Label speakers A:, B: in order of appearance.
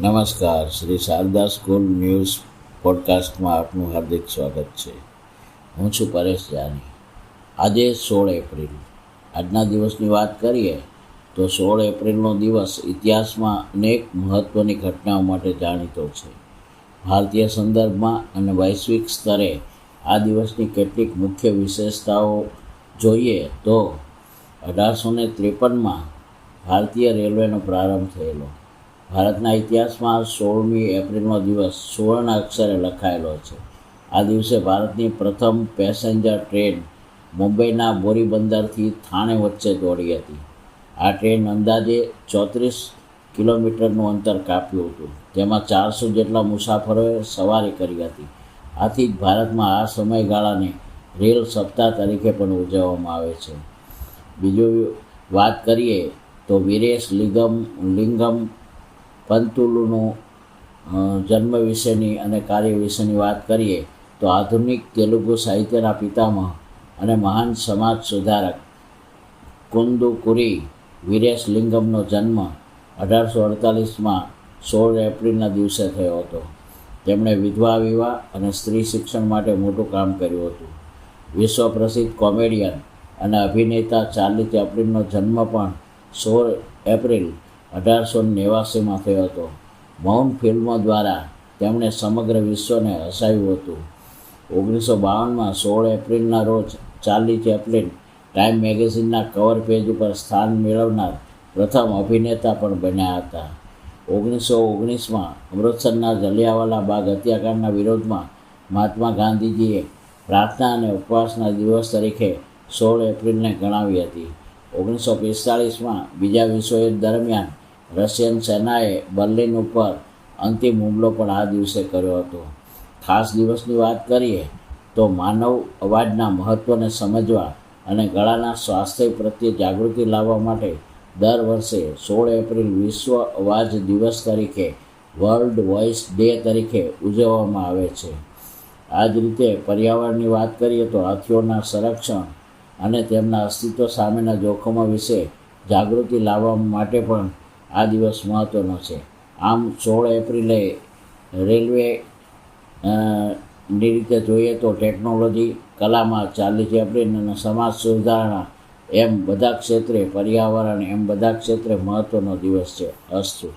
A: નમસ્કાર, Shri Sharda school news પોડકાસ્ટમાં આપનું હાર્દિક સ્વાગત છે. હું છું પરેશ જાની. આજે 16 એપ્રિલ. આજના દિવસની વાત કરીએ તો 16 એપ્રિલનો દિવસ ઇતિહાસમાં અનેક મહત્ત્વની ઘટનાઓ માટે જાણીતો છે. ભારતીય સંદર્ભમાં અને વૈશ્વિક સ્તરે આ દિવસની કેટલીક મુખ્ય વિશેષતાઓ જોઈએ તો 1853માં ભારતીય રેલવેનો પ્રારંભ થયેલો. ભારતના ઇતિહાસમાં 16મી એપ્રિલનો દિવસ સુવર્ણ અક્ષરે લખાયેલો છે. આ દિવસે ભારતની પ્રથમ પેસેન્જર ટ્રેન મુંબઈના બોરીબંદરથી થાણે વચ્ચે દોડી હતી. આ ટ્રેન અંદાજે 34 કિલોમીટરનું અંતર કાપ્યું હતું. તેમાં 400 જેટલા મુસાફરોએ સવારી કરી હતી. આથી જ ભારતમાં આ સમયગાળાને રેલ સપ્તાહ તરીકે પણ ઉજવવામાં આવે છે. બીજું વાત કરીએ તો વીરેશ લિંગમ પંતુલુનું જન્મ વિશેની અને કાર્ય વિશેની વાત કરીએ તો આધુનિક તેલુગુ સાહિત્યના પિતામહ અને મહાન સમાજ સુધારક કુંદુકુરી વીરેશ લિંગમનો જન્મ 1848માં 16 એપ્રિલના દિવસે થયો હતો. તેમણે વિધવા વિવાહ અને સ્ત્રી શિક્ષણ માટે મોટું કામ કર્યું હતું. વિશ્વ પ્રસિદ્ધ કોમેડિયન અને અભિનેતા ચાર્લી ચેપ્લિનનો જન્મ પણ 16 એપ્રિલ 1889માં થયો હતો. મૌન ફિલ્મો દ્વારા તેમણે સમગ્ર વિશ્વને હસાવ્યું હતું. 1952માં 16 એપ્રિલના રોજ ચાર્લી ચેપ્લિન ટાઈમ મેગેઝિનના કવર પેજ ઉપર સ્થાન મેળવનાર પ્રથમ અભિનેતા પણ બન્યા હતા. 1919માં અમૃતસરના જલિયાવાલા બાગ હત્યાકાંડના વિરોધમાં મહાત્મા ગાંધીજીએ પ્રાર્થના અને ઉપવાસના દિવસ તરીકે 16 એપ્રિલને ગણાવી હતી. 1945માં બીજા વિશ્વયુદ્ધ દરમિયાન રશિયન સેનાએ બર્લિન ઉપર અંતિમ હુમલો પણ આ દિવસે કર્યો હતો. ખાસ દિવસની વાત કરીએ તો માનવ અવાજના મહત્ત્વને સમજવા અને ગળાના સ્વાસ્થ્ય પ્રત્યે જાગૃતિ લાવવા માટે દર વર્ષે 16 એપ્રિલ વિશ્વ અવાજ દિવસ તરીકે વર્લ્ડ વોઇસ ડે તરીકે ઉજવવામાં આવે છે. આ જ રીતે પર્યાવરણની વાત કરીએ તો હાથીઓના સંરક્ષણ અને તેમના અસ્તિત્વ સામેના જોખમો વિશે જાગૃતિ લાવવા માટે પણ આ દિવસ મહત્ત્વનો છે. આમ 16 એપ્રિલે રેલવે ની રીતે જોઈએ તો ટેકનોલોજી, કલામાં ચાર્લી ચેપ્લિન અને સમાજ સુધારણા એમ બધા ક્ષેત્રે, પર્યાવરણ એમ બધા ક્ષેત્રે મહત્ત્વનો દિવસ છે. અસ્તુ.